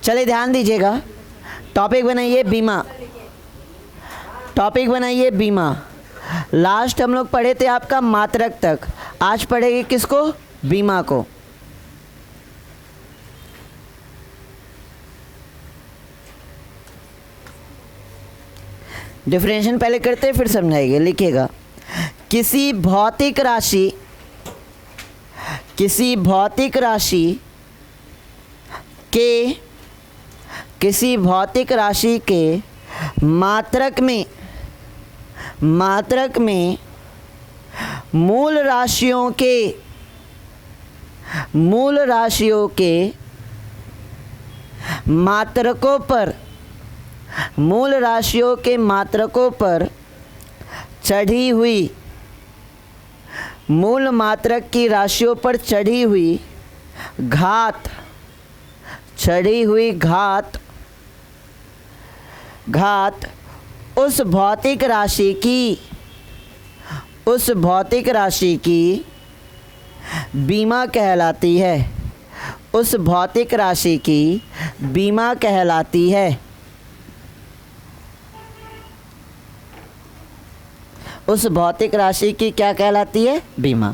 चलिए ध्यान दीजिएगा, टॉपिक बनाइए बीमा, टॉपिक बनाइए बीमा। लास्ट हम लोग पढ़े थे आपका मात्रक तक, आज पढ़ेंगे किसको? बीमा को। डिफरेंशिएशन पहले करते हैं फिर समझाएंगे। लिखिएगा, किसी भौतिक राशि, किसी भौतिक राशि के, किसी भौतिक राशि के मात्रक में, मात्रक में मूल राशियों के, मूल राशियों के मात्रकों पर, मूल राशियों के मात्रकों पर चढ़ी हुई, मूल मात्रक की राशियों पर चढ़ी हुई घात, चढ़ी हुई घात, घात उस भौतिक राशि की, उस भौतिक राशि की बीमा कहलाती है, उस भौतिक राशि की बीमा कहलाती है। उस भौतिक राशि की क्या कहलाती है? बीमा।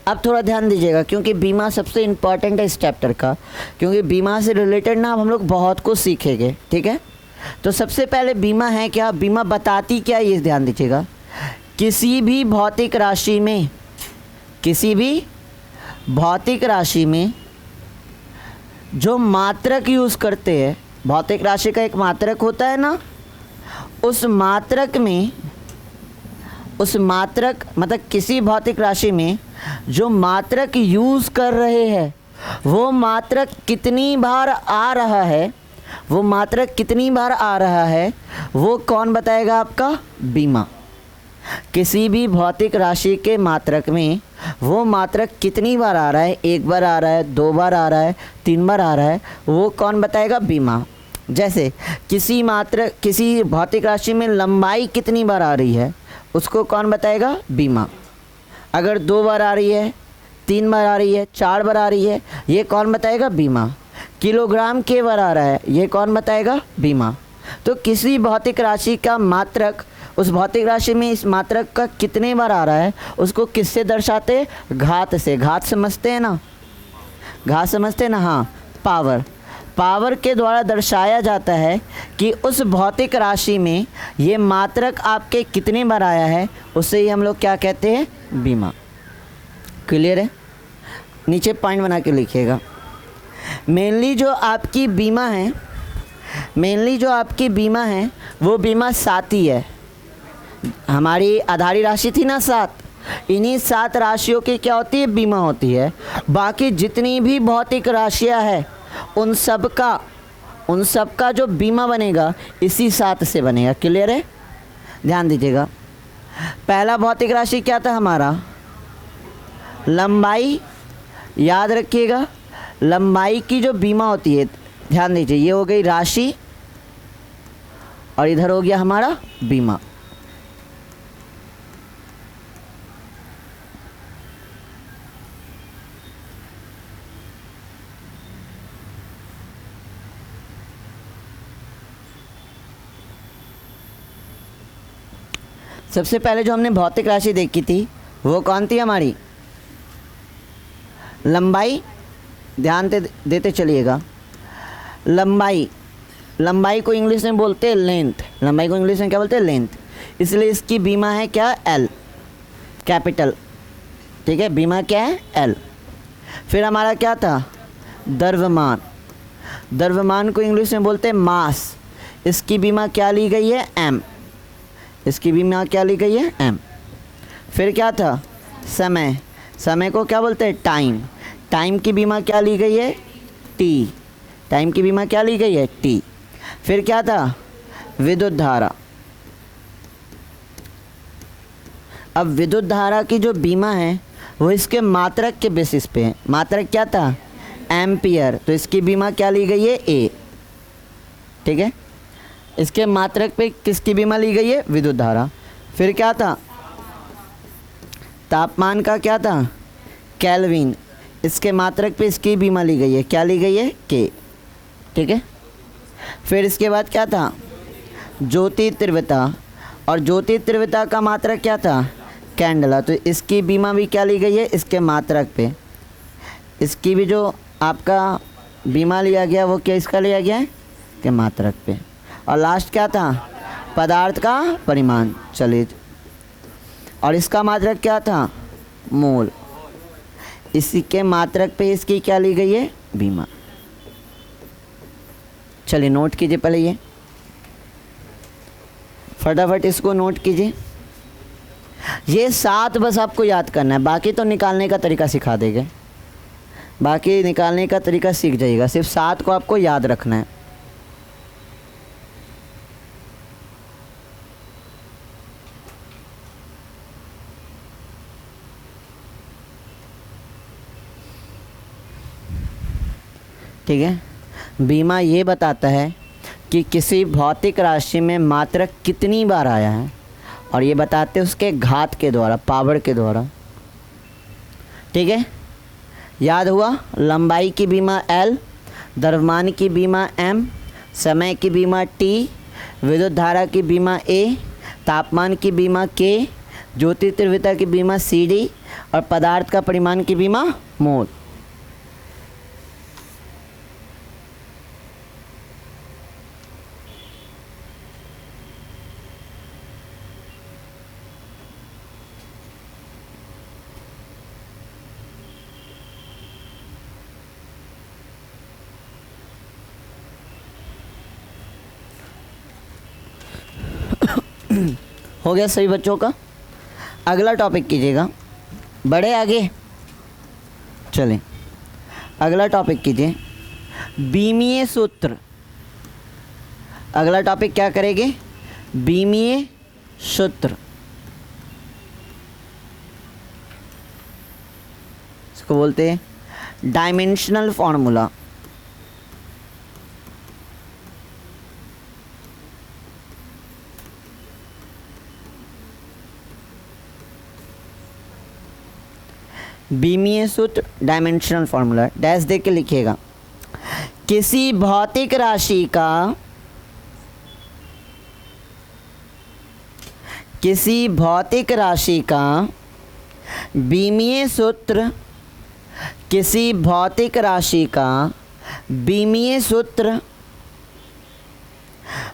अब थोड़ा ध्यान दीजिएगा क्योंकि बीमा सबसे इम्पॉर्टेंट है इस चैप्टर का, क्योंकि बीमा से रिलेटेड ना हम लोग बहुत कुछ सीखेंगे। ठीक है, तो सबसे पहले बीमा है क्या, बीमा बताती क्या, ये ध्यान दीजिएगा। किसी भी भौतिक राशि में, किसी भी भौतिक राशि में जो मात्रक यूज़ करते हैं, भौतिक राशि का एक मात्रक होता है ना, उस मात्रक में, उस मात्रक मतलब किसी भौतिक राशि में जो मात्रक यूज़ कर रहे हैं वो मात्रक कितनी बार आ रहा है, वो मात्रक कितनी बार आ रहा है वो कौन बताएगा? आपका बीमा। किसी भी भौतिक राशि के मात्रक में वो मात्रक कितनी बार आ रहा है, एक बार आ रहा है, दो बार आ रहा है, तीन बार आ रहा है, वो कौन बताएगा? बीमा। जैसे किसी मात्रक, किसी भौतिक राशि में लंबाई कितनी बार आ रही है उसको कौन बताएगा? बीमा। अगर दो बार आ रही है, तीन बार आ रही है, चार बार आ रही है, ये कौन बताएगा? बीमा। किलोग्राम के बार आ रहा है, ये कौन बताएगा? बीमा। तो किसी भौतिक राशि का मात्रक, उस भौतिक राशि में इस मात्रक का कितने बार आ रहा है उसको किससे दर्शाते हैं? घात से। घात समझते हैं ना, घात समझते हैं ना, हाँ, पावर। पावर के द्वारा दर्शाया जाता है कि उस भौतिक राशि में ये मात्रक आपके कितने बार आया है, उससे ही हम लोग क्या कहते हैं? बीमा। क्लियर है? नीचे पॉइंट बना के लिखिएगा। मेनली जो आपकी बीमा है, मेनली जो आपकी बीमा है वो बीमा 7 ही है। हमारी आधारी राशि थी ना 7, इन्हीं 7 राशियों की क्या होती है? बीमा होती है। बाकी जितनी भी भौतिक राशियां हैं उन सब का जो बीमा बनेगा इसी 7 से बनेगा। क्लियर है? ध्यान दीजिएगा। पहला भौतिक राशि क्या था हमारा? लंबाई। याद रखिएगा, लंबाई की जो बीमा होती है, ध्यान दीजिए, ये हो गई राशि और इधर हो गया हमारा बीमा। सबसे पहले जो हमने भौतिक राशि देखी थी वो कौन थी हमारी? लंबाई। ध्यान देते चलिएगा। लंबाई, लंबाई को इंग्लिश में बोलते हैं लेंथ। लंबाई को इंग्लिश में क्या बोलते हैं? लेंथ। इसलिए इसकी बीमा है क्या? L, capital. ठीक है, बीमा क्या है? एल। फिर हमारा क्या था? द्रव्यमान। द्रव्यमान को इंग्लिश में बोलते हैं मास। इसकी बीमा क्या ली गई है? एम। इसकी बीमा क्या ली गई है? एम। फिर क्या था? समय। समय को क्या बोलते हैं? टाइम। टाइम की बीमा क्या ली गई है? टी। टाइम की बीमा क्या ली गई है? टी। फिर क्या था? विद्युत धारा। अब विद्युत धारा की जो बीमा है वो इसके मात्रक के बेसिस पे है। मात्रक क्या था? एम्पियर। तो इसकी बीमा क्या ली गई है? ए। ठीक है, इसके मात्रक पे किसकी बीमा ली गई है? विद्युत धारा। फिर क्या था? तापमान का क्या था? केल्विन। इसके मात्रक पे इसकी बीमा ली गई है, क्या ली गई है? के। ठीक है, फिर इसके बाद क्या था, ज्योति तीव्रता, और ज्योति तीव्रता का मात्रक क्या था, कैंडला। तो इसकी बीमा भी क्या ली गई है, इसके मात्रक पे। इसकी भी जो आपका बीमा लिया गया वो क्या इसका लिया गया है, के मात्रक पे। और लास्ट क्या था, पदार्थ का परिमाण। चलिए, और इसका मात्रक क्या था, मोल। इसी के मात्रक पे इसकी क्या ली गई है, बीमा। चलिए नोट कीजिए पहले, ये फटाफट इसको नोट कीजिए। ये 7 बस आपको याद करना है, बाकी तो निकालने का तरीका सिखा देंगे, बाकी निकालने का तरीका सीख जाइएगा, सिर्फ 7 को आपको याद रखना है। ठीक है, बीमा ये बताता है कि किसी भौतिक राशि में मात्रक कितनी बार आया है, और ये बताते हैं उसके घात के द्वारा, पावर के द्वारा। ठीक है, याद हुआ। लंबाई की बीमा L, द्रव्यमान की बीमा M, समय की बीमा T, विद्युत धारा की बीमा A, तापमान की बीमा K, ज्योति तीव्रता की बीमा CD, और पदार्थ का परिमाण की बीमा मोल। हो गया सभी बच्चों का। अगला टॉपिक कीजिएगा, बड़े आगे चलें। अगला टॉपिक कीजिए, बीमीय सूत्र। अगला टॉपिक क्या करेंगे, बीमीय सूत्र। इसको बोलते हैं डायमेंशनल फॉर्मूला। बीमीय सूत्र, डायमेंशनल फॉर्मूला, डैश दे के लिखिएगा। किसी भौतिक राशि का, किसी भौतिक राशि का बीमीय सूत्र, किसी भौतिक राशि का बीमीय सूत्र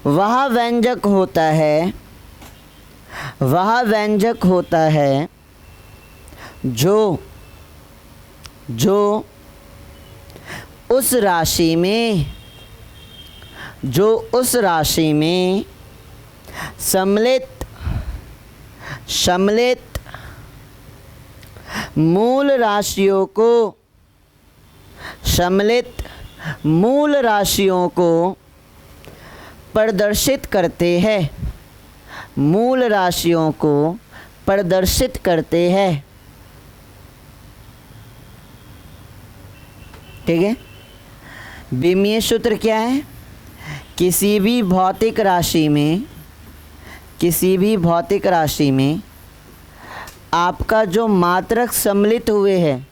वह व्यंजक होता है, वह व्यंजक होता है जो उस राशि में, जो उस राशि में सम्मिलित मूल राशियों को, सम्मिलित मूल राशियों को प्रदर्शित करते हैं, मूल राशियों को प्रदर्शित करते हैं। ठीक है, बीमीय सूत्र क्या है, किसी भी भौतिक राशि में, किसी भी भौतिक राशि में आपका जो मात्रक सम्मिलित हुए हैं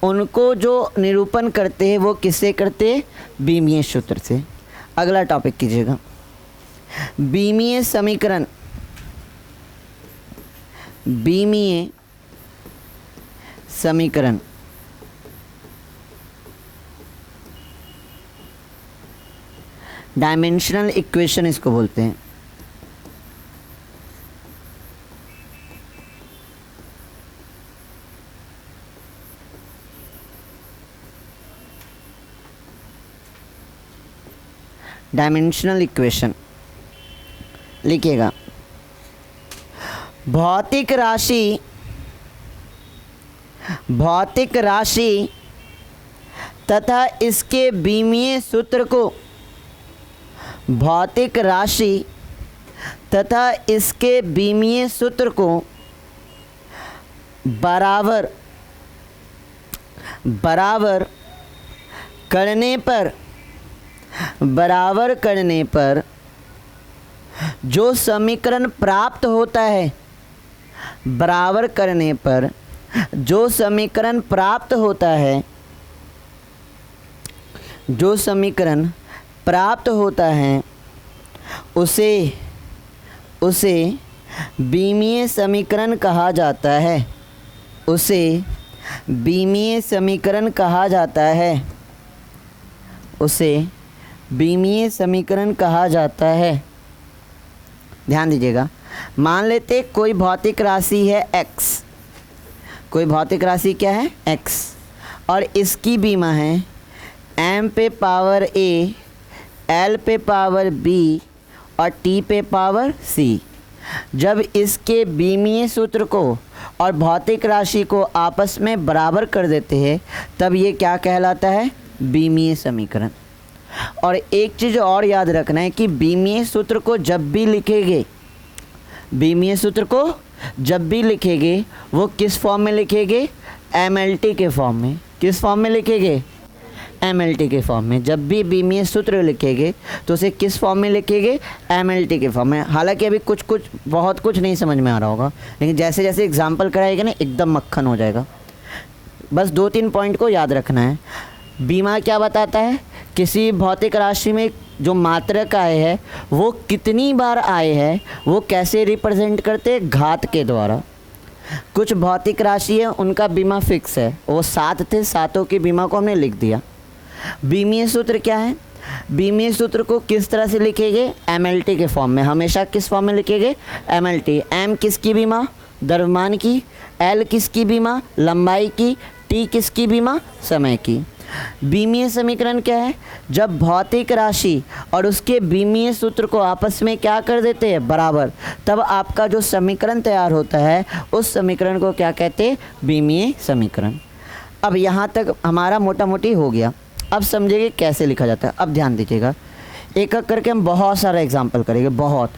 उनको जो निरूपण करते हैं वो किससे करते हैं, बीमीय सूत्र से। अगला टॉपिक कीजिएगा, बीमीय समीकरण। बीमीय समीकरण, डायमेंशनल इक्वेशन इसको बोलते हैं। डायमेंशनल इक्वेशन लिखिएगा, भौतिक राशि, भौतिक राशि तथा इसके बीमीय सूत्र को, भौतिक राशि तथा इसके बीमीय सूत्र को बराबर बराबर करने पर, बराबर करने पर जो समीकरण प्राप्त होता है, बराबर करने पर जो समीकरण प्राप्त होता है, जो समीकरण प्राप्त होता है उसे उसे बीमीय समीकरण कहा जाता है। उसे बीमीय समीकरण कहा जाता है। उसे बीमीय समीकरण कहा जाता है। ध्यान दीजिएगा, मान लेते कोई भौतिक राशि है x, कोई भौतिक राशि क्या है x, और इसकी बीमा है m पे पावर a, l पे पावर b और t पे पावर c। जब इसके बीमीय सूत्र को और भौतिक राशि को आपस में बराबर कर देते हैं तब ये क्या कहलाता है, बीमीय समीकरण। और एक चीज़ और याद रखना है कि बीमीय सूत्र को जब भी लिखेंगे, बीमीय सूत्र को जब भी लिखेंगे वो किस फॉर्म में लिखेंगे, MLT के फॉर्म में। किस फॉर्म में लिखेंगे, MLT के फॉर्म में। जब भी बीमीय सूत्र लिखेंगे तो उसे किस फॉर्म में लिखेंगे, MLT के फॉर्म में। हालांकि अभी बहुत कुछ नहीं समझ में आ रहा होगा, लेकिन जैसे जैसे एग्जाम्पल कराएगा ना एकदम मक्खन हो जाएगा। बस 2-3 पॉइंट को याद रखना है। बीमा क्या बताता है, किसी भौतिक राशि में जो मात्रक आए है वो कितनी बार आए हैं वो कैसे रिप्रेजेंट करते हैं, घात के द्वारा। कुछ भौतिक राशि है उनका बीमा फिक्स है, वो 7 थे, 7 की बीमा को हमने लिख दिया। बीमीय सूत्र क्या है, बीमीय सूत्र को किस तरह से लिखेंगे, MLT के फॉर्म में। हमेशा किस फॉर्म में लिखेंगे, MLT। M किसकी बीमा, द्रव्यमान की, L किसकी बीमा, लंबाई की, T किसकी बीमा, समय की। बीमीय समीकरण क्या है, जब भौतिक राशि और उसके बीमीय सूत्र को आपस में क्या कर देते हैं, बराबर, तब आपका जो समीकरण तैयार होता है उस समीकरण को क्या कहते हैं, बीमीय समीकरण। अब यहाँ तक हमारा मोटा मोटी हो गया। अब समझिए कैसे लिखा जाता है। अब ध्यान दीजिएगा, एक एक करके हम बहुत सारा एग्जाम्पल करेंगे, बहुत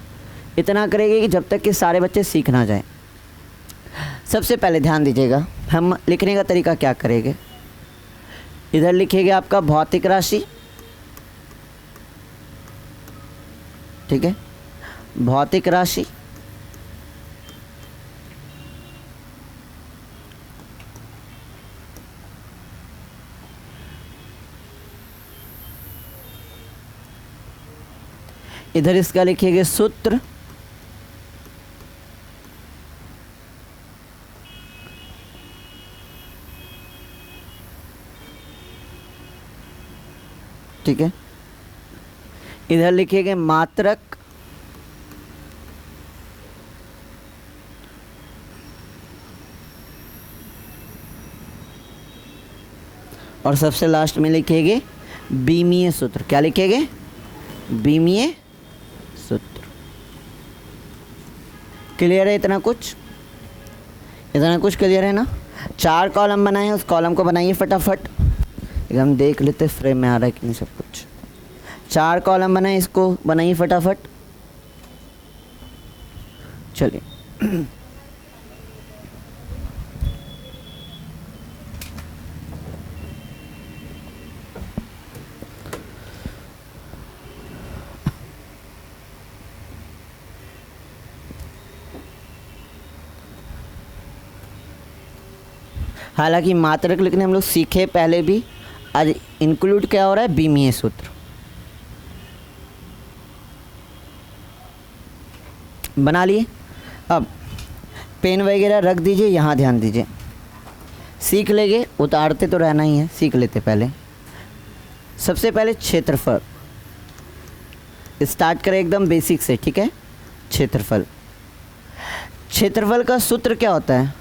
इतना करेंगे कि जब तक कि सारे बच्चे सीख ना जाएं। सबसे पहले ध्यान दीजिएगा, हम लिखने का तरीका क्या करेंगे। इधर लिखेंगे आपका भौतिक राशि, ठीक है, भौतिक राशि, इधर इसका लिखेंगे सूत्र, ठीक है, इधर लिखेंगे मात्रक, और सबसे लास्ट में लिखेंगे बीमीय सूत्र। क्या लिखेंगे, बीमीय सूत्र। क्लियर है, इतना कुछ क्लियर है ना। 4 कॉलम बनाए हैं, उस कॉलम को बनाइए फटाफट, हम देख लेते फ्रेम में आ रहा है कि नहीं सब कुछ। 4 कॉलम बनाए, इसको बनाइए फटाफट। चलिए हालांकि मात्रक लिखने हम लोग सीखे पहले भी, आज इंक्लूड क्या हो रहा है, बीमीय सूत्र। बना लिए। अब पेन वगैरह रख दीजिए, यहाँ ध्यान दीजिए, सीख लेंगे, उतारते तो रहना ही है, सीख लेते पहले। सबसे पहले क्षेत्रफल स्टार्ट करें एकदम बेसिक से, ठीक है। क्षेत्रफल, क्षेत्रफल का सूत्र क्या होता है,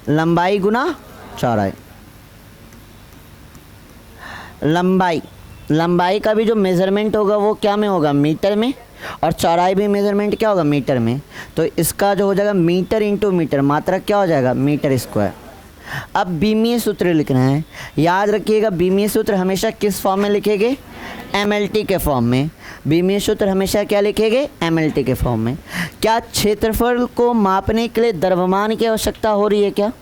लंबाई गुना चौड़ाई। लंबाई का भी जो मेज़रमेंट होगा वो क्या में होगा, मीटर में, और चौड़ाई भी मेज़रमेंट क्या होगा, मीटर में। तो इसका जो हो जाएगा मीटर इंटू मीटर, मात्रक क्या हो जाएगा, मीटर स्क्वायर। अब बीमीय सूत्र लिखना है, याद रखिएगा बीमीय सूत्र हमेशा किस फॉर्म में लिखेंगे, MLT के फॉर्म में। बीमीय सूत्र हमेशा क्या लिखेंगे, MLT के फॉर्म में। क्या क्षेत्रफल को मापने के लिए द्रव्यमान की आवश्यकता हो रही है,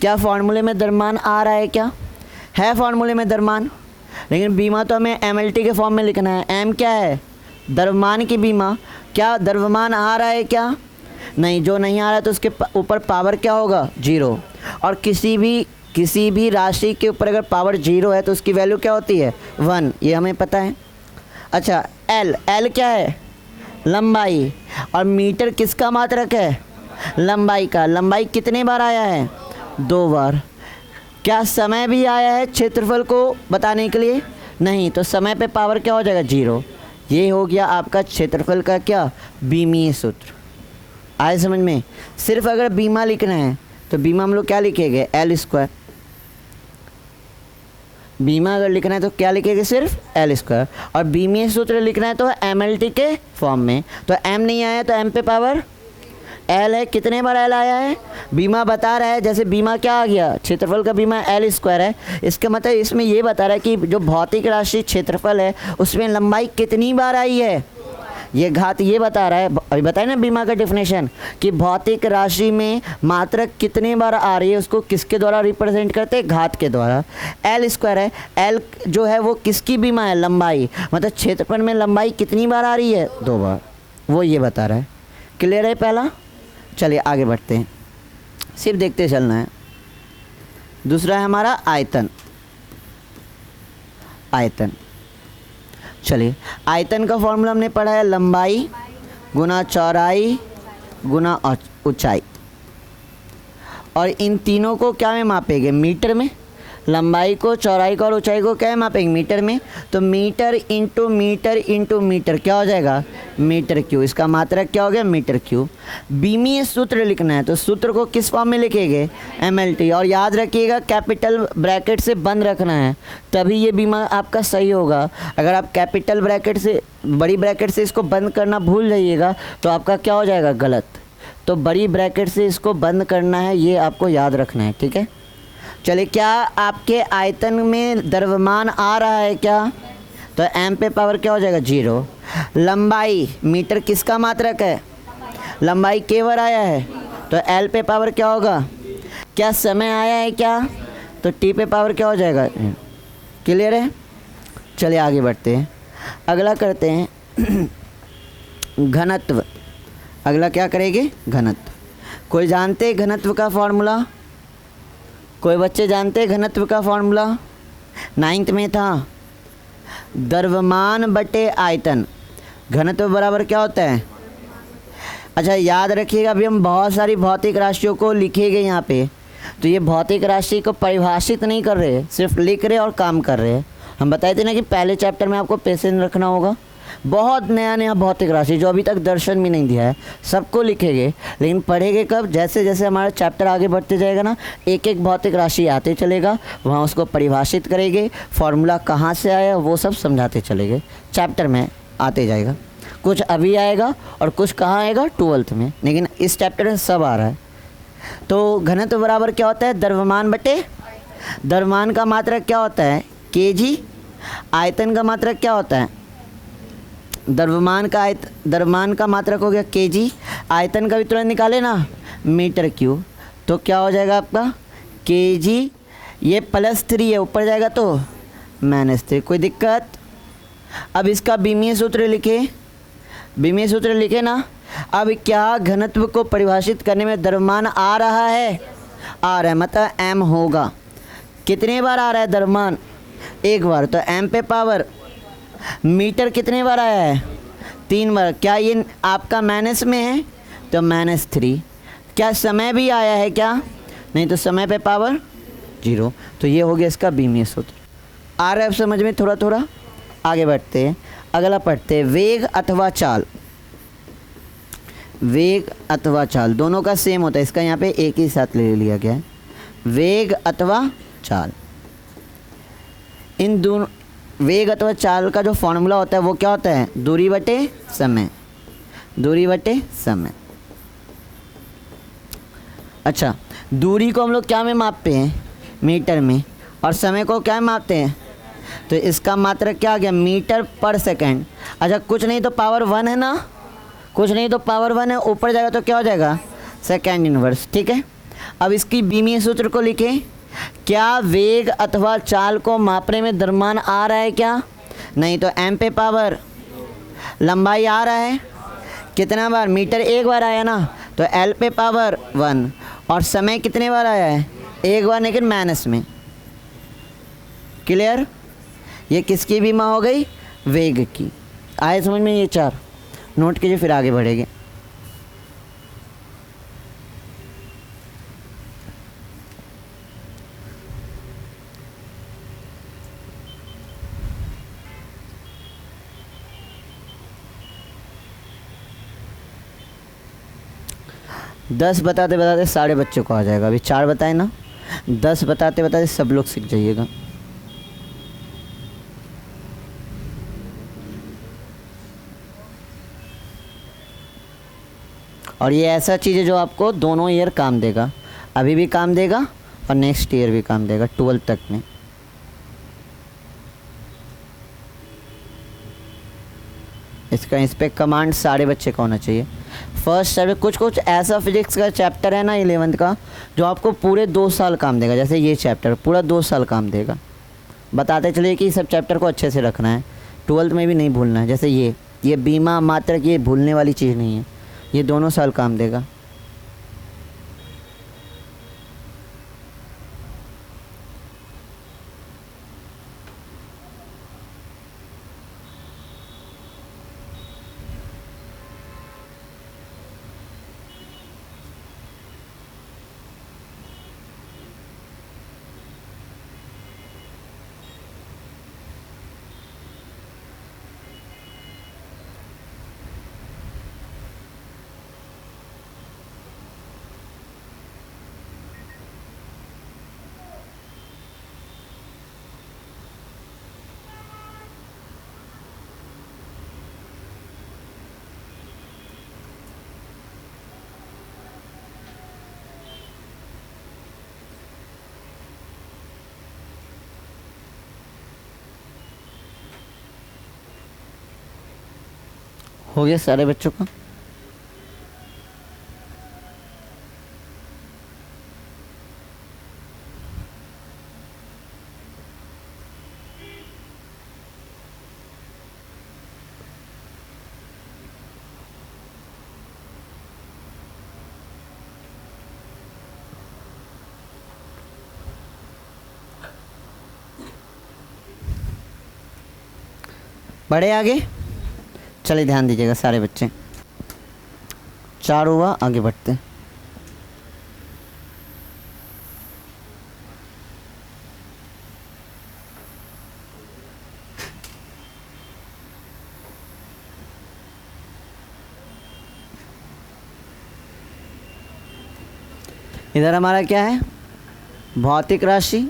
क्या फार्मूले में द्रव्यमान आ रहा है, क्या है फार्मूले में द्रव्यमान, लेकिन बीमा तो हमें MLT के फॉर्म में लिखना है। M क्या है, द्रव्यमान की बीमा। क्या द्रव्यमान आ रहा है, क्या नहीं, जो नहीं आ रहा है तो उसके ऊपर पावर क्या होगा, 0। और किसी भी राशि के ऊपर अगर पावर 0 है तो उसकी वैल्यू क्या होती है, 1, ये हमें पता है। अच्छा एल, एल क्या है? लंबाई। और मीटर किसका मात्रक है? लंबाई का। लंबाई कितने बार आया है? 2 बार। क्या समय भी आया है क्षेत्रफल को बताने के लिए? नहीं। तो समय पे पावर क्या हो जाएगा? 0। ये हो गया आपका क्षेत्रफल का क्या? बीमीय सूत्र। आए समझ में? सिर्फ अगर बीमा लिखना है तो बीमा हम लोग क्या लिखेंगे? L²। बीमा अगर लिखना है तो क्या लिखेंगे? सिर्फ L²। और बीमीय सूत्र लिखना है तो MLT के फॉर्म में। तो M नहीं आया तो M पे पावर L है। कितने बार L आया है? बीमा बता रहा है, जैसे बीमा क्या आ गया? क्षेत्रफल का बीमा L² है। इसका मतलब इसमें ये बता रहा है कि जो भौतिक राशि क्षेत्रफल है उसमें लंबाई कितनी बार आई है, ये घात ये बता रहा है। अभी बताया ना बीमा का डेफिनेशन कि भौतिक राशि में मात्रक कितने बार आ रही है, उसको किसके द्वारा रिप्रेजेंट करते हैं? घात के द्वारा। L² है। L जो है वो किसकी बीमा है? लंबाई। मतलब क्षेत्रफल में लंबाई कितनी बार आ रही है? 2 बार। वो ये बता रहा है। क्लियर है पहला? चलिए आगे बढ़ते हैं, सिर्फ देखते चलना है। दूसरा है हमारा आयतन। आयतन, चलिए आयतन का फॉर्मूला हमने पढ़ा है लंबाई गुना चौड़ाई गुना ऊंचाई। और इन तीनों को क्या में मापेंगे? मीटर में। लंबाई को, चौड़ाई को और ऊंचाई को क्या में मापेंगे? मीटर में। तो meter into meter into meter क्या हो जाएगा? Meter cube. इसका मात्रक क्या हो गया? Metre cube. बीमीय सूत्र लिखना है तो सूत्र को किस फॉर्म में लिखेंगे? MLT। और याद रखिएगा कैपिटल ब्रैकेट से बंद रखना है, तभी ये बीमा आपका सही होगा। अगर आप कैपिटल ब्रैकेट से, बड़ी ब्रैकेट से इसको बंद करना भूल जाइएगा तो आपका क्या हो जाएगा? गलत। तो बड़ी ब्रैकेट से इसको बंद करना है, ये आपको याद रखना है, ठीक है। चलिए, क्या आपके आयतन में द्रव्यमान आ रहा है क्या? तो M पे पावर क्या हो जाएगा? 0। लंबाई, मीटर किसका मात्रक है? लंबाई के बार आया है तो L पे पावर क्या होगा? क्या समय आया है क्या? तो T पे पावर क्या हो जाएगा? क्लियर है? चलिए आगे बढ़ते हैं, अगला करते हैं घनत्व। अगला क्या करेंगे? घनत्व। कोई जानते हैं घनत्व का फॉर्मूला? कोई बच्चे जानते हैं घनत्व का फॉर्मूला? 9th में था, द्रव्यमान बटे आयतन। घनत्व बराबर क्या होता है? अच्छा याद रखिएगा, अभी हम बहुत सारी भौतिक राशियों को लिखेंगे यहाँ पे, तो ये भौतिक राशि को परिभाषित नहीं कर रहे, सिर्फ लिख रहे और काम कर रहे हैं। हम बताए थे ना कि पहले चैप्टर में आपको पेशेंस रखना होगा। बहुत नया नया भौतिक राशि जो अभी तक दर्शन भी नहीं दिया है सबको लिखेंगे, लेकिन पढ़ेंगे कब? जैसे जैसे हमारा चैप्टर आगे बढ़ते जाएगा ना, एक एक भौतिक राशि आते चलेगा, वहाँ उसको परिभाषित करेंगे, फॉर्मूला कहाँ से आया वो सब समझाते चलेंगे। चैप्टर में आते जाएगा, कुछ अभी आएगा और कुछ कहाँ आएगा? 12th में, लेकिन इस चैप्टर में सब आ रहा है। तो घनत्व बराबर क्या होता है? द्रव्यमान बटे, द्रव्यमान का मात्रक क्या होता है? kg। आयतन का मात्रक क्या होता है? द्रव्यमान का मात्रक हो गया kg। आयतन का भी तुरंत निकाले ना, मीटर क्यूब। तो क्या हो जाएगा आपका? kg, ये +3 है, ऊपर जाएगा तो -3। कोई दिक्कत? अब इसका बीमीय सूत्र लिखे, बीमीय सूत्र लिखे ना। अब क्या घनत्व को परिभाषित करने में द्रव्यमान आ रहा है? आ रहा है, मतलब m होगा। कितने बार आ रहा है द्रव्यमान? 1 बार। तो m पे पावर मीटर कितने बार आया है? 3 बार। क्या ये आपका माइनस में है? तो -3। क्या समय भी आया है क्या? नहीं, तो समय पे पावर 0। तो ये हो गया इसका बीमीय सूत्र। आ रहा है अब समझ में थोड़ा थोड़ा? आगे बढ़ते हैं, अगला पढ़ते हैं वेग अथवा चाल। वेग अथवा चाल दोनों का सेम होता है, इसका यहाँ पे एक ही साथ ले लिया गया है, वेग अथवा चाल। इन दोनों वेग अथवा चाल का जो फॉर्मूला होता है वो क्या होता है? दूरी बटे समय। दूरी बटे समय। अच्छा, दूरी को हम लोग क्या में मापते हैं? मीटर में। और समय को क्या में मापते हैं? तो इसका मात्रक क्या आ गया? मीटर पर सेकंड। अच्छा, कुछ नहीं तो पावर 1 है ना, कुछ नहीं तो पावर 1 है, ऊपर जाएगा तो क्या हो जाएगा? Second inverse. ठीक है, अब इसकी बीमीय सूत्र को लिखें। क्या वेग अथवा चाल को मापने में द्रव्यमान आ रहा है क्या? नहीं, तो m पे पावर लंबाई आ रहा है, कितना बार? मीटर 1 बार आया ना, तो l पे पावर 1। और समय कितने बार आया है? 1 बार, लेकिन माइनस में। क्लियर? ये किसकी बीमा हो गई? वेग की। आए समझ में ये 4? नोट कीजिए फिर आगे बढ़ेंगे। दस बताते बताते सारे बच्चों को आ जाएगा। अभी 4 बताए ना, 10 बताते बताते सब लोग सीख जाइएगा। और ये ऐसा चीज़ है जो आपको दोनों ईयर काम देगा, अभी भी काम देगा और नेक्स्ट ईयर भी काम देगा 12 तक में। इस पे कमांड सारे बच्चे का होना चाहिए। फर्स्ट चैप्टर कुछ ऐसा फिजिक्स का चैप्टर है ना 11th का जो आपको पूरे 2 साल काम देगा। जैसे ये चैप्टर पूरा 2 साल काम देगा। बताते चलिए कि सब चैप्टर को अच्छे से रखना है, 12th में भी नहीं भूलना है। जैसे ये बीमा मात्रक, ये भूलने वाली चीज़ नहीं है, ये दोनों साल काम देगा। हो गया सारे बच्चों का? बढ़े आगे, चलिए ध्यान दीजिएगा सारे बच्चे। 4 हुआ, आगे बढ़ते हैं। इधर हमारा क्या है? भौतिक राशि।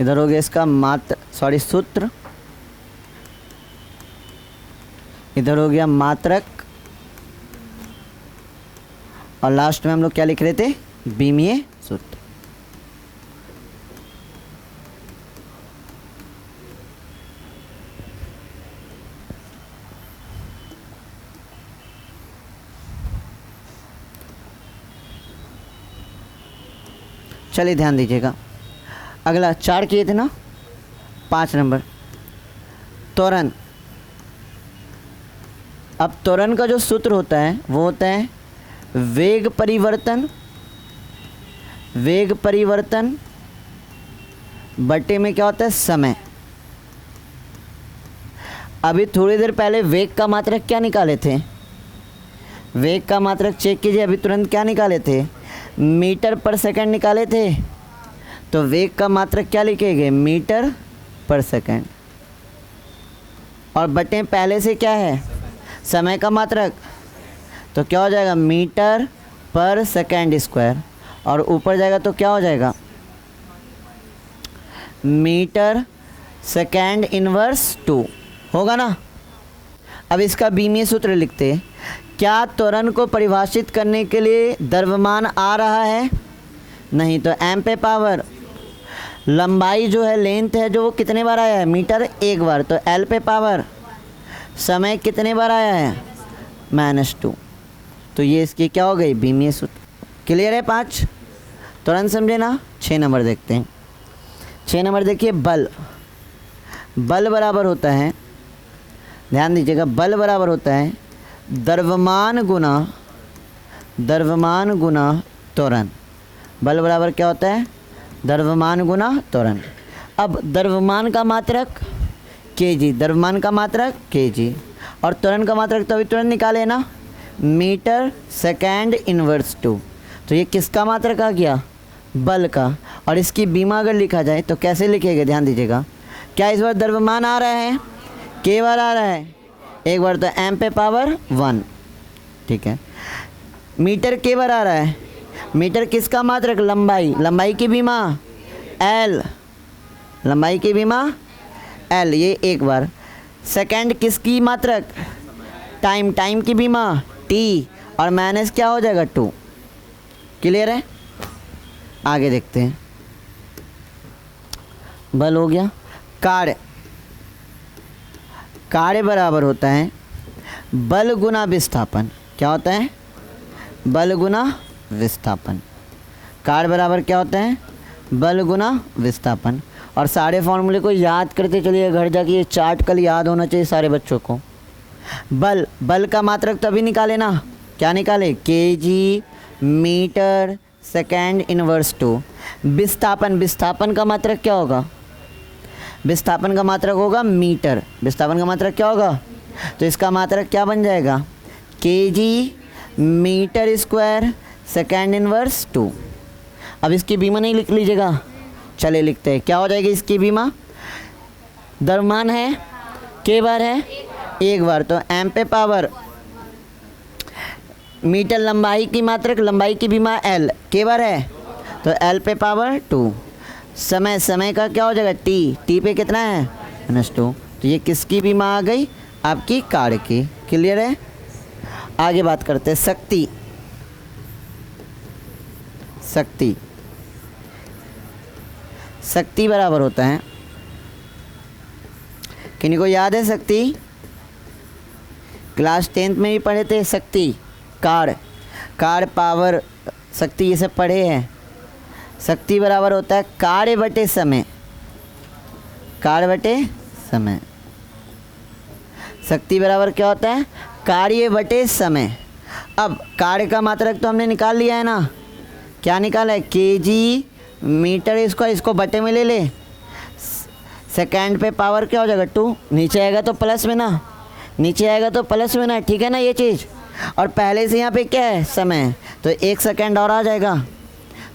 इधर हो गया इसका सूत्र। इधर हो गया मात्रक। और लास्ट में हम लोग क्या लिख रहे थे? बीमीय सूत्र। चलिए ध्यान दीजिएगा। अगला 4 किए थे ना, 5 नंबर त्वरण। अब त्वरण का जो सूत्र होता है वो होता है वेग परिवर्तन। वेग परिवर्तन बटे में क्या होता है? समय। अभी थोड़ी देर पहले वेग का मात्रक क्या निकाले थे? वेग का मात्रक चेक कीजिए, अभी तुरंत क्या निकाले थे? मीटर पर सेकंड निकाले थे। तो वेग का मात्रक क्या लिखेंगे? मीटर पर सेकंड। और बटे पहले से क्या है? समय का मात्रक। तो क्या हो जाएगा? मीटर पर सेकंड स्क्वायर। और ऊपर जाएगा तो क्या हो जाएगा? मीटर सेकंड इनवर्स 2 होगा ना। अब इसका बीमीय सूत्र लिखते हैं। क्या त्वरण को परिभाषित करने के लिए द्रव्यमान आ रहा है? नहीं, तो एम पे पावर लंबाई जो है, लेंथ है जो, वो कितने बार आया है? मीटर 1 बार। तो एल पे पावर समय कितने बार आया है? -2। तो ये इसकी क्या हो गई? बीमीय सूत्र। क्लियर है? 5 तुरंत समझे ना। 6 नंबर देखते हैं। 6 नंबर देखिए, बल। बल बराबर होता है, ध्यान दीजिएगा, बल बराबर होता है द्रव्यमान गुना त्वरण। बल बराबर क्या होता है? द्रव्यमान गुना त्वरण। अब द्रव्यमान का मात्रक केजी, द्रव्यमान का मात्रक केजी, और त्वरण का मात्रक तो अभी तुरंत निकाले ना, मीटर सेकेंड इनवर्स 2। तो ये किसका मात्रक आ गया? बल का। और इसकी बीमा अगर लिखा जाए तो कैसे लिखेंगे, ध्यान दीजिएगा। क्या इस बार द्रव्यमान आ रहा है? के बार आ रहा है, एक बार तो एम पे पावर 1, ठीक है। मीटर के बार आ रहा है, मीटर किसका मात्रक? लंबाई, लंबाई की बीमा एल, लंबाई की बीमा एल, ये एक बार। सेकंड किसकी मात्रक? टाइम, टाइम की बीमा टी, और माइनस क्या हो जाएगा? 2। क्लियर है? आगे देखते हैं। बल हो गया। कार्य, कार्य बराबर होता है बल गुना विस्थापन। क्या होता है? बल गुना विस्थापन। कार्य बराबर क्या होता है? बल गुना विस्थापन। और सारे फॉर्मूले को याद करते चलिए, घर जाके ये चार्ट कल याद होना चाहिए सारे बच्चों को। बल, बल का मात्रक तभी निकाले ना, क्या निकाले? KG meter second inverse 2। विस्थापन, विस्थापन का मात्रक क्या होगा? विस्थापन का मात्रक होगा मीटर। विस्थापन का मात्रक क्या होगा? तो इसका मात्रक क्या बन जाएगा? KG meter square second inverse 2। अब इसकी बीमा नहीं लिख लीजिएगा, चले लिखते हैं। क्या हो जाएगी इसकी बीमा? द्रव्यमान है, के बार है, एक बार, तो एम पे पावर मीटर लंबाई की मात्रक, लंबाई की बीमा एल, के बार है तो एल पे पावर 2। समय, समय का क्या हो जाएगा? टी, टी पे कितना है? -2। तो ये किसकी बीमा आ गई? आपकी कार्य की। क्लियर है? आगे बात करते हैं शक्ति। शक्ति, शक्ति बराबर होता है, किन्हीं को याद है शक्ति? क्लास 10th में भी पढ़े थे शक्ति, कार्य, कार्य पावर शक्ति, ये सब पढ़े हैं। शक्ति बराबर होता है कार्य बटे समय, कार्य बटे समय। शक्ति बराबर क्या होता है? कार्य बटे समय। अब कार्य का मात्रक तो हमने निकाल लिया है ना, क्या निकाला है? केजी मीटर स्क्वायर, इसको बटे में ले ले, सेकेंड पे पावर क्या हो जाएगा? 2। नीचे आएगा तो प्लस में ना, नीचे आएगा तो प्लस में ना, ठीक है ना ये चीज़। और पहले से यहाँ पे क्या है? समय, तो 1 सेकेंड और आ जाएगा,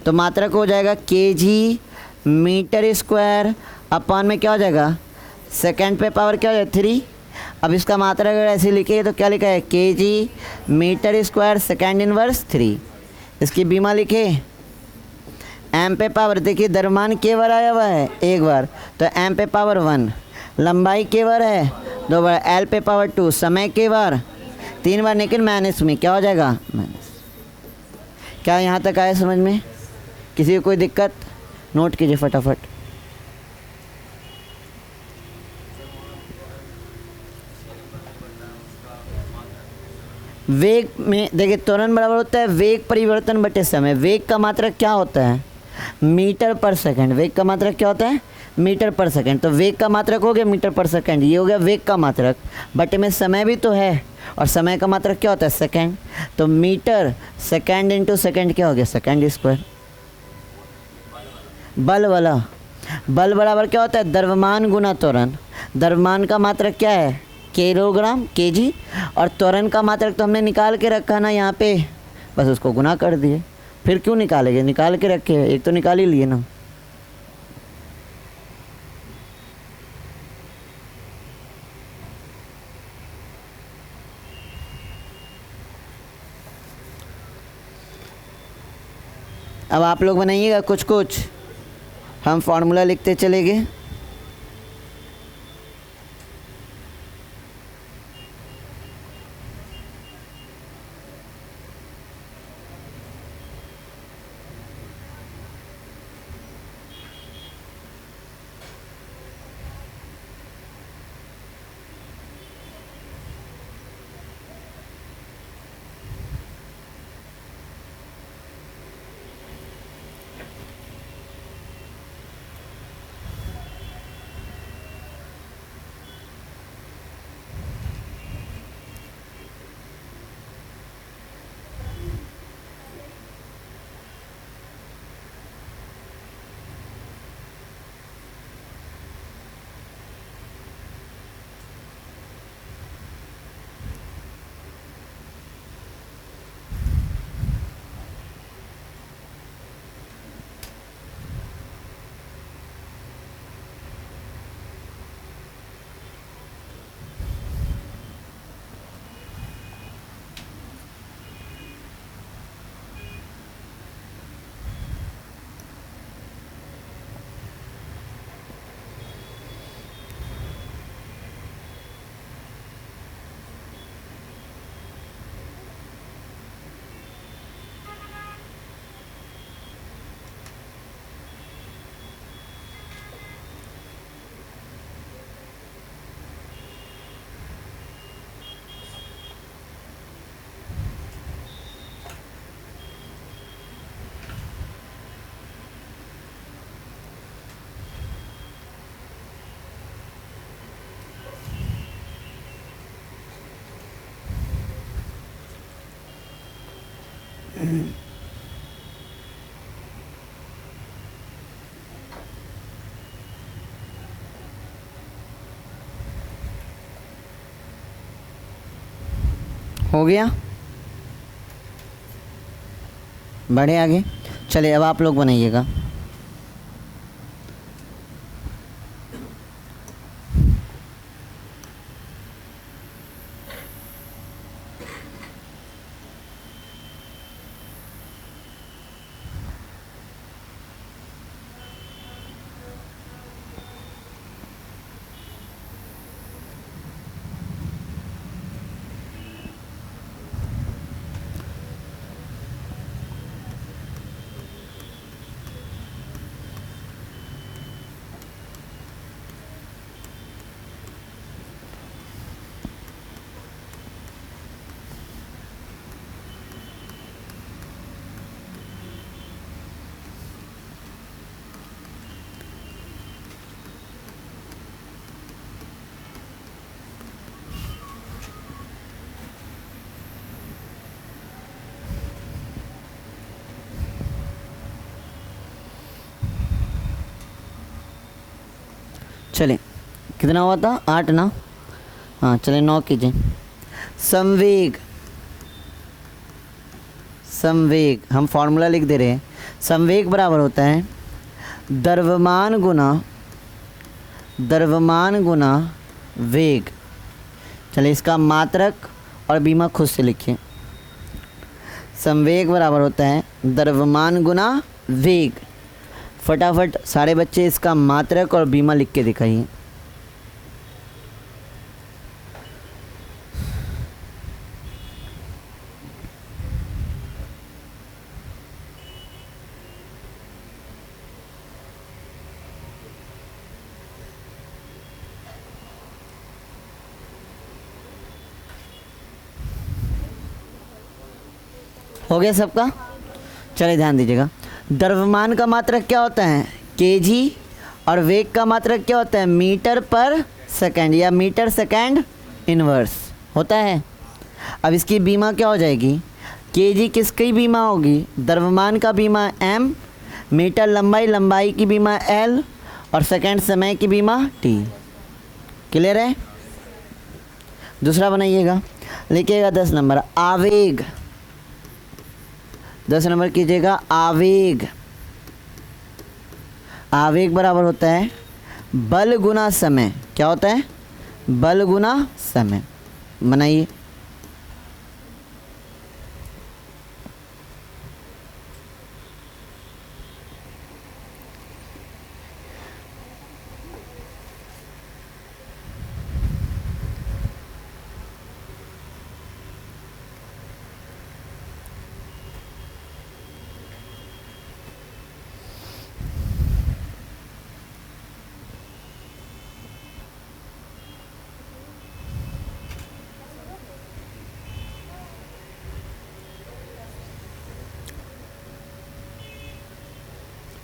तो मात्रक हो जाएगा केजी मीटर स्क्वायर अपॉन में क्या हो जाएगा? सेकेंड पे पावर क्या हो जाएगा? 3। अब इसका मात्रक अगर ऐसे लिखे तो क्या लिखा है? KG meter square second inverse 3। इसकी बीमा लिखे एम पे पावर, देखिए द्रव्यमान के बार आया हुआ है, एक बार, तो एम पे पावर 1। लंबाई के बार है, 2 बार, एल पे पावर 2। समय के बार 3 बार, लेकिन माइनस में क्या हो जाएगा? माइनस। क्या यहाँ तक आया समझ में? किसी को कोई दिक्कत? नोट कीजिए फटाफट। वेग में देखिए त्वरण बराबर होता है वेग परिवर्तन बटे समय। वेग का मात्रक क्या होता है? मीटर पर सेकंड। वेग का मात्रक क्या होता है? मीटर पर सेकंड। तो वेग का मात्रक हो गया मीटर पर सेकंड, ये हो गया वेग का मात्रक, बटे में समय भी तो है, और समय का मात्रक क्या होता है? सेकंड। तो मीटर सेकंड इंटू सेकंड क्या हो गया? Second square. बल वाला, बल बराबर क्या होता है? द्रव्यमान गुना त्वरण। द्रव्यमान का मात्रक क्या है? किलोग्राम, केजी, और त्वरण का मात्रक तो हमने निकाल के रखा ना यहाँ पे, बस उसको गुना कर दिए। फिर क्यों निकालेंगे? निकाल के रखे, एक तो निकाल ही लिए ना। अब आप लोग बनाइएगा कुछ कुछ, हम फॉर्मूला लिखते चलेंगे। हो गया, बढ़े आगे। चलिए अब आप लोग बनाइएगा। चले, कितना हुआ था? 8 ना? हाँ चले 9 कीजिए। संवेग, संवेग हम फॉर्मूला लिख दे रहे हैं। संवेग बराबर होता है द्रव्यमान गुना वेग। चलिए इसका मात्रक और बीमा खुद से लिखिए। संवेग बराबर होता है द्रव्यमान गुना वेग। फटाफट सारे बच्चे इसका मात्रक और बीमा लिख के दिखाइए। हो गया सबका? चलिए ध्यान दीजिएगा। द्रव्यमान का मात्रक क्या होता है? केजी, और वेग का मात्रक क्या होता है? मीटर पर सेकंड या मीटर सेकंड इनवर्स होता है। अब इसकी बीमा क्या हो जाएगी? केजी किसकी बीमा होगी? द्रव्यमान का बीमा m, मीटर लंबाई की बीमा l, और सेकंड समय की बीमा t। क्लियर है? दूसरा बनाइएगा, लिखिएगा 10 नंबर आवेग। 10 नंबर कीजिएगा आवेग। आवेग बराबर होता है बल गुना समय। क्या होता है? बल गुना समय। बनाइए।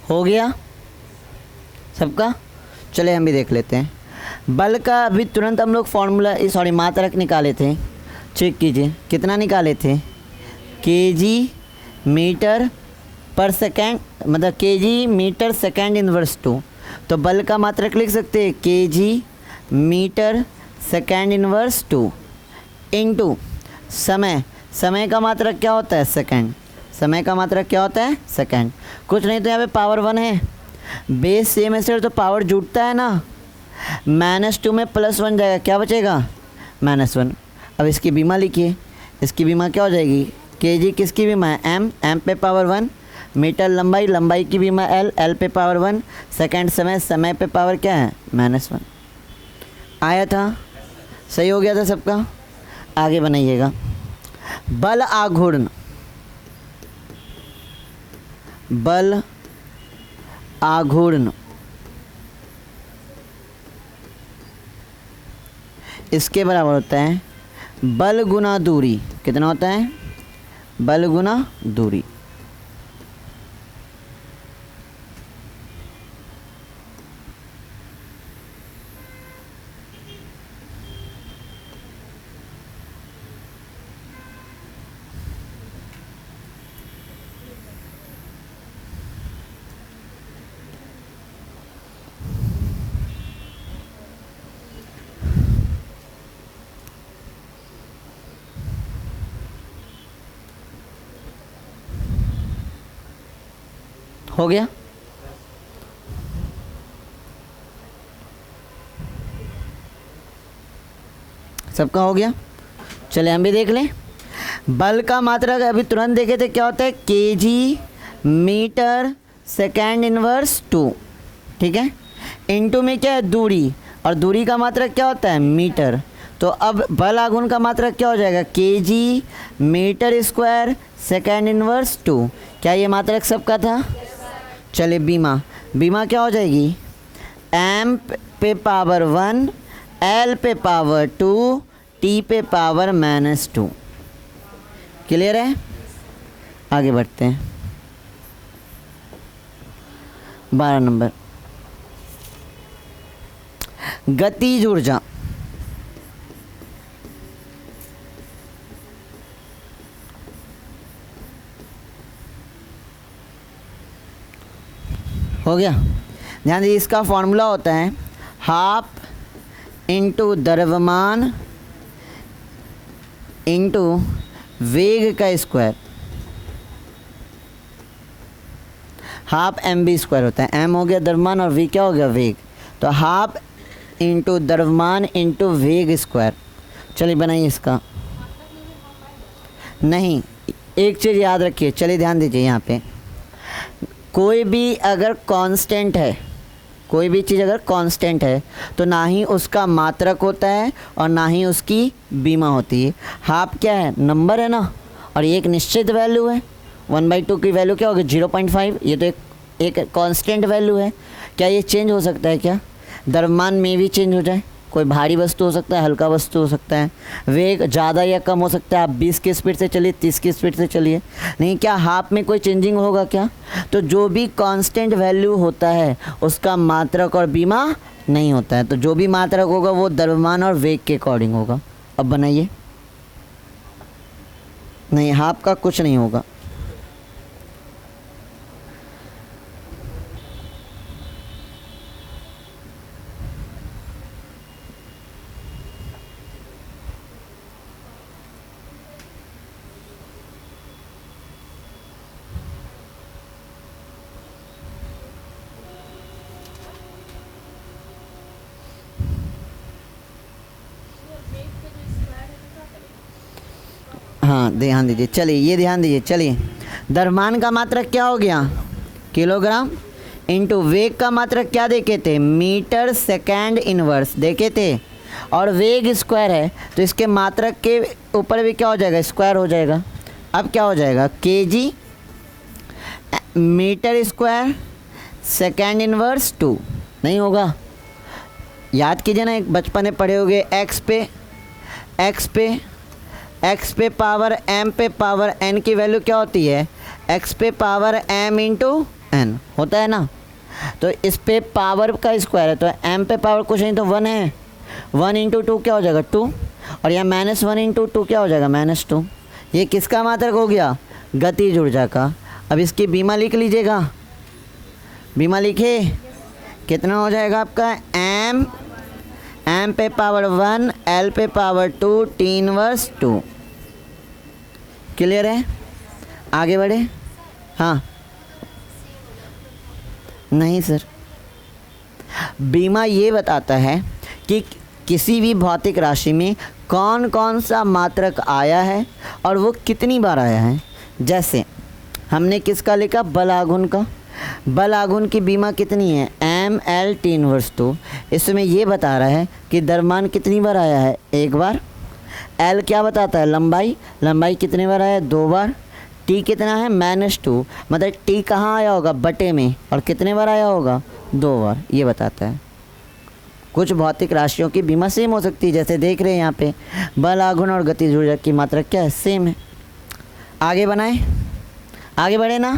हो गया सबका? चले हम भी देख लेते हैं। बल का अभी तुरंत हम लोग फॉर्मूला मात्रक निकाले थे। चेक कीजिए कितना निकाले थे? केजी मीटर पर सेकेंड, मतलब केजी मीटर सेकेंड इनवर्स 2। तो बल का मात्रक लिख सकते हैं KG meter second inverse 2 into समय। समय का मात्रक क्या होता है? सेकेंड। समय का मात्रक क्या होता है? सेकंड। कुछ नहीं तो यहाँ पे पावर 1 है, बेस सेम है तो पावर जुटता है ना, -2 में +1 जाएगा, क्या बचेगा? -1। अब इसकी बीमा लिखिए। इसकी बीमा क्या हो जाएगी? केजी किसकी बीमा है? m पे पावर 1, मीटर लंबाई की बीमा l पे पावर 1, सेकंड समय पे पावर क्या है? -1। आया था? सही हो गया था सबका? आगे बनाइएगा। बल आघूर्ण, बल आघूर्ण इसके बराबर होता है बल गुना दूरी। कितना होता है? बल गुना दूरी। हो गया? सबका हो गया? चले हम भी देख लें। बल का मात्रक अभी तुरंत देखे थे क्या होता है, केजी मीटर सेकेंड इनवर्स 2, ठीक है। इनटू में क्या है, दूरी, और दूरी का मात्रक क्या होता है, मीटर। तो अब बल आघूर्ण का मात्रक क्या हो जाएगा, KG meter square second inverse 2। क्या ये मात्रक सबका था? चले बीमा, बीमा क्या हो जाएगी, एम पे पावर 1 एल पे पावर 2 टी पे पावर -2। क्लियर है? आगे बढ़ते हैं। 12 नंबर, गतिज ऊर्जा। हो गया? ध्यान दीजिए, इसका फॉर्मूला होता है हाफ इंटू द्रव्यमान इंटू वेग का square. Half M B square होता है, एम हो गया द्रव्यमान और वी क्या हो गया, वेग। तो हाफ इंटू द्रव्यमान इंटू वेग स्क्वायर। चलिए बनाइए इसका। नहीं, एक चीज़ याद रखिए, चलिए ध्यान दीजिए, यहाँ पे कोई भी अगर कांस्टेंट है, कोई भी चीज़ अगर कांस्टेंट है तो ना ही उसका मात्रक होता है और ना ही उसकी बीमा होती है। हाफ क्या है, नंबर है ना, और ये एक निश्चित वैल्यू है। 1/2 की वैल्यू क्या होगी, 0.5। ये तो एक कांस्टेंट वैल्यू है। क्या ये चेंज हो सकता है क्या? द्रव्यमान में भी चेंज हो जाए, कोई भारी वस्तु हो सकता है, हल्का वस्तु हो सकता है। वेग ज़्यादा या कम हो सकता है, आप 20 की स्पीड से चलिए, 30 की स्पीड से चलिए, नहीं। क्या हाफ में कोई चेंजिंग होगा क्या? तो जो भी कांस्टेंट वैल्यू होता है उसका मात्रक और बीमा नहीं होता है। तो जो भी मात्रक होगा वो द्रव्यमान और वेग के अकॉर्डिंग होगा। अब बनाइए। नहीं, हाफ का कुछ नहीं होगा। हाँ ध्यान दीजिए, चलिए ये ध्यान दीजिए। चलिए, द्रव्यमान का मात्रक क्या हो गया, किलोग्राम, इंटू वेग का मात्रक क्या देखे थे, मीटर सेकेंड इनवर्स देखे थे, और वेग स्क्वायर है तो इसके मात्रक के ऊपर भी क्या हो जाएगा, स्क्वायर हो जाएगा। अब क्या हो जाएगा, KG meter square second inverse 2। नहीं होगा? याद कीजिए ना, एक बचपन में पढ़े होंगे, एक्स पे पावर एम पे पावर एन की वैल्यू क्या होती है, एक्स पे पावर एम इंटू एन होता है ना। तो इस पे पावर का स्क्वायर है तो एम पे पावर कुछ नहीं तो 1 है, 1 इंटू 2 क्या हो जाएगा 2, और यहाँ -1 इंटू 2 क्या हो जाएगा -2। ये किसका मात्रक हो गया, गतिज ऊर्जा का। अब इसकी बीमा लिख लीजिएगा, बीमा लिखे, कितना हो जाएगा आपका, एम पे पावर 1 एल पे पावर 2 टी इनवर्स 2। क्लियर है? आगे बढ़े। हाँ, नहीं सर, बीमा ये बताता है कि किसी भी भौतिक राशि में कौन कौन सा मात्रक आया है और वो कितनी बार आया है। जैसे हमने किसका लिखा, बल आघूर्ण का। बल आघूर्ण की बीमा कितनी है, एम एल टी इनवर्स 2। इसमें ये बता रहा है कि द्रव्यमान कितनी बार आया है, 1 बार। एल क्या बताता है, लंबाई, लंबाई कितने बार आया है, 2 बार। टी कितना है, -2, मतलब टी कहाँ आया होगा, बटे में, और कितने बार आया होगा, 2 बार। ये बताता है। कुछ भौतिक राशियों की बीमा सेम हो सकती है, जैसे देख रहे हैं यहाँ पे बल आघूर्ण और गतिज ऊर्जा की मात्रा क्या है, सेम है। आगे बनाएं, आगे बढ़े ना,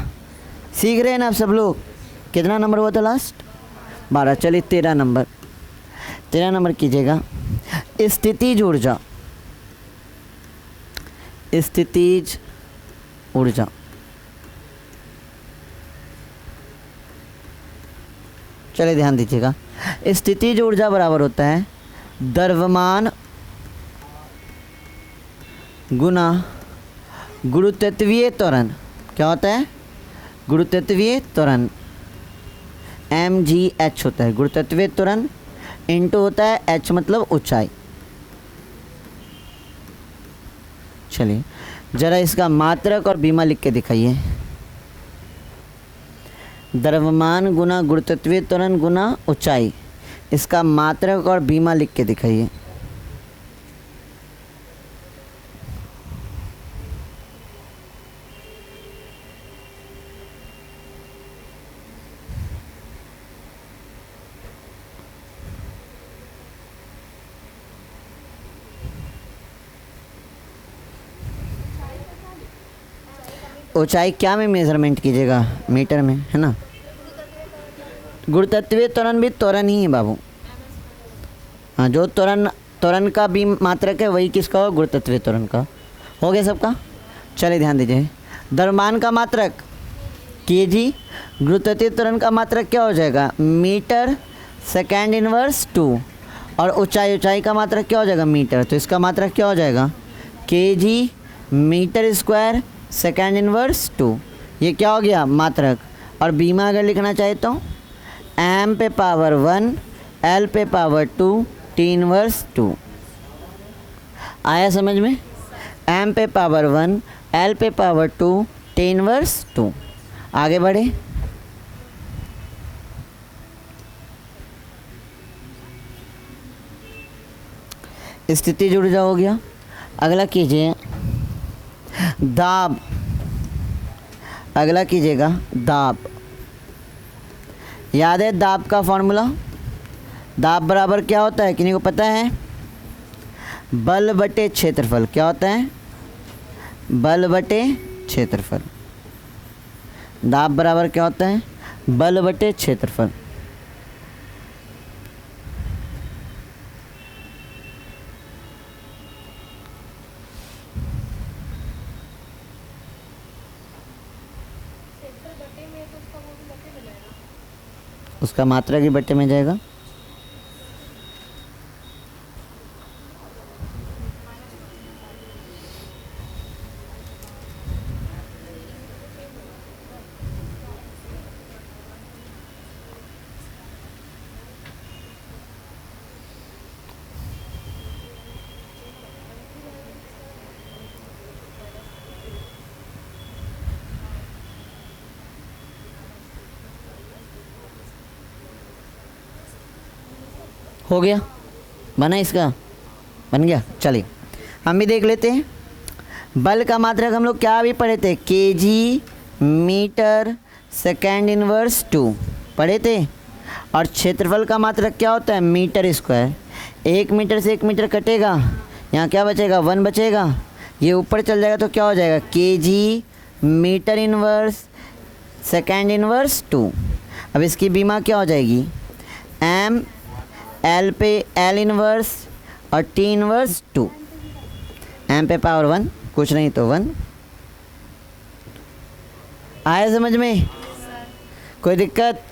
सीख रहे हैं ना आप सब लोग। कितना नंबर हुआ था लास्ट, 12। चलिए 13 नंबर, 13 नंबर कीजिएगा, स्थितिज ऊर्जा। स्थितिज ऊर्जा, चलिए ध्यान दीजिएगा। स्थितिज ऊर्जा बराबर होता है द्रव्यमान गुना गुरुत्वीय त्वरण। क्या होता है, गुरुतत्वीय त्वरण mgh होता है, गुरुतत्वीय त्वरण इंटू होता है h मतलब ऊंचाई। चलिए जरा इसका मात्रक और बीमा लिख के दिखाइए। द्रव्यमान गुना गुरुतत्वीय त्वरण गुना ऊंचाई, इसका मात्रक और बीमा लिख के दिखाइए। ऊंचाई क्या में मेजरमेंट कीजिएगा? मीटर में, है ना। गुरुतत्वीय त्वरण भी त्वरण ही है बाबू। हाँ, जो त्वरण का भी मात्रक है वही किसका हो? गुरुतत्वीय त्वरण का। हो गया सबका? चलिए ध्यान दीजिए। द्रव्यमान का मात्रक केजी, गुरुतत्वीय त्वरण का मात्रक क्या हो जाएगा? मीटर सेकेंड इनवर्स 2, और ऊंचाई का मात्रक क्या हो जाएगा? मीटर। तो इसका मात्रक क्या हो जाएगा? KG meter square second inverse 2। ये क्या हो गया? मात्रक। और बीमा अगर लिखना चाहे तो एम पे पावर 1 एल पे पावर 2 टी इनवर्स 2। आया समझ में? एम पे पावर 1 एल पे पावर 2 टी इनवर्स 2। आगे बढ़े। स्थिति ऊर्जा हो गया। अगला कीजिए दाब। अगला कीजिएगा दाब। याद है दाब का फॉर्मूला? दाब बराबर क्या होता है? किन्हीं को पता है? बल बटे क्षेत्रफल। क्या होता है? बल बटे क्षेत्रफल। दाब बराबर क्या होता है? बल बटे क्षेत्रफल। उसका मात्रा की बट्टे में जाएगा। हो गया? बना? इसका बन गया। चलिए हम भी देख लेते हैं। बल का मात्रक हम लोग क्या अभी पढ़े थे? केजी मीटर सेकेंड इनवर्स 2 पढ़े थे। और क्षेत्रफल का मात्रक क्या होता है? Metre square. 1 मीटर से 1 मीटर कटेगा, यहाँ क्या बचेगा? 1 बचेगा। ये ऊपर चल जाएगा तो क्या हो जाएगा? KG meter inverse second inverse 2। अब इसकी बीमा क्या हो जाएगी? एम एल पे एल इनवर्स और टी इनवर्स 2। एम पे पावर 1, कुछ नहीं तो 1। आया समझ में? कोई दिक्कत?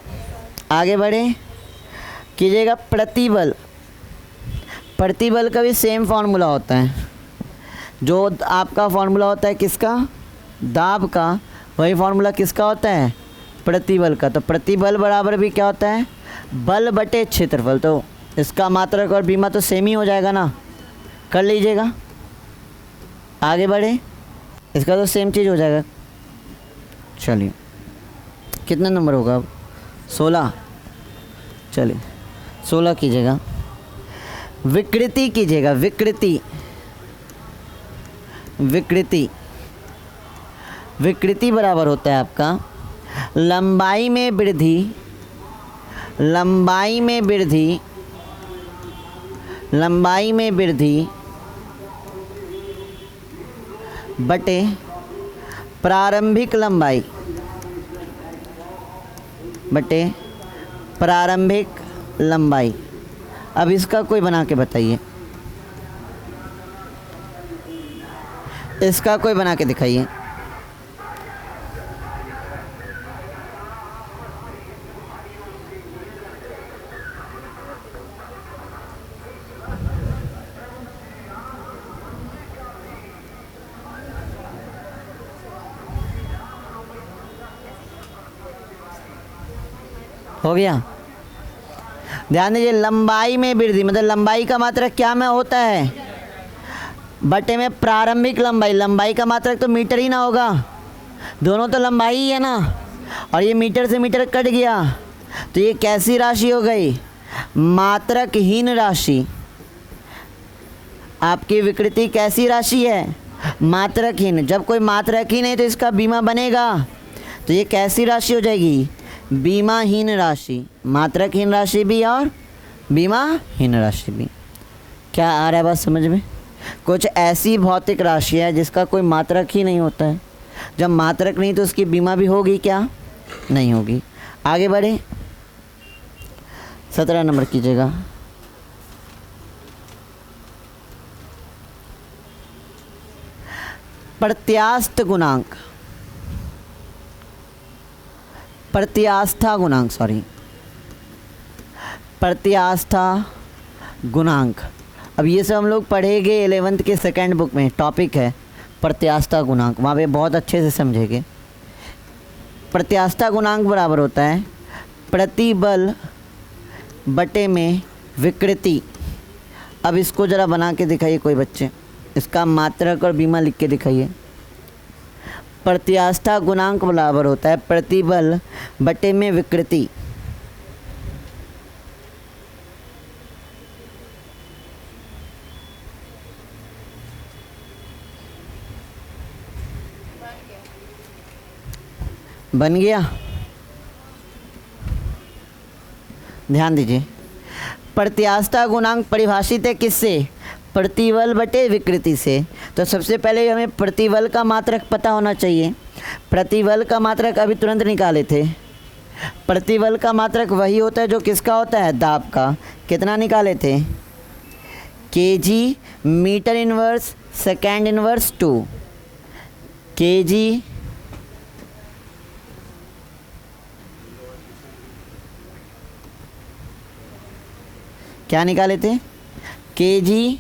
आगे बढ़े। कीजिएगा प्रतिबल। प्रतिबल का भी सेम फार्मूला होता है। जो आपका फार्मूला होता है किसका? दाब का, वही फार्मूला किसका होता है? प्रतिबल का। तो प्रतिबल बराबर भी क्या होता है? बल बटे क्षेत्रफल। तो इसका मात्रक और बीमा तो सेम ही हो जाएगा ना, कर लीजिएगा। आगे बढ़े। इसका तो सेम चीज़ हो जाएगा। चलिए कितना नंबर होगा अब? 16। चलिए 16 कीजिएगा। विकृति कीजिएगा। विकृति विकृति विकृति बराबर होता है आपका लंबाई में वृद्धि, लंबाई में वृद्धि, लंबाई में वृद्धि बटे प्रारंभिक लंबाई, बटे प्रारंभिक लंबाई। अब इसका कोई बना के बताइए। इसका कोई बना के दिखाइए। हो गया। ध्यान दीजिए, लंबाई में वृद्धि मतलब लंबाई का मात्रक क्या में होता है, बटे में प्रारंभिक लंबाई। लंबाई का मात्रक तो मीटर ही ना होगा, दोनों तो लंबाई ही है ना, और ये मीटर से मीटर कट गया तो ये कैसी राशि हो गई, मात्रकहीन राशि। आपकी विकृति कैसी राशि है, मात्रकहीन। जब कोई मात्रकहीन है तो इसका बीमा बनेगा, तो ये कैसी राशि हो जाएगी, बीमाहीन राशि। मात्रकहीन राशि भी और बीमाहीन राशि भी। क्या आ रहा है बात समझ में? कुछ ऐसी भौतिक राशि है जिसका कोई मात्रक ही नहीं होता है। जब मात्रक नहीं तो उसकी बीमा भी होगी क्या, नहीं होगी। आगे बढ़े, 17 नंबर कीजिएगा। प्रत्यास्थ गुणांक, प्रत्यास्था गुणांक, सॉरी, प्रत्यास्था गुणांक। अब ये सब हम लोग पढ़ेंगे 11th के सेकंड बुक में, टॉपिक है प्रत्यास्था गुणांक, वहाँ पे बहुत अच्छे से समझेंगे। प्रत्यास्था गुणांक बराबर होता है प्रतिबल बटे में विकृति। अब इसको ज़रा बना के दिखाइए कोई बच्चे, इसका मात्रक और बीमा लिख के दिखाइए। प्रत्यास्था गुणांक बराबर होता है प्रतिबल बटे में विकृति। बन गया? ध्यान दीजिए, प्रत्यास्था गुणांक परिभाषित है किससे, प्रतिबल बटे विकृति से। तो सबसे पहले हमें प्रतिबल का मात्रक पता होना चाहिए। प्रतिबल का मात्रक अभी तुरंत निकाले थे। प्रतिबल का मात्रक वही होता है जो किसका होता है, दाब का। कितना निकाले थे, KG meter inverse second inverse 2, KG क्या निकाले थे, केजी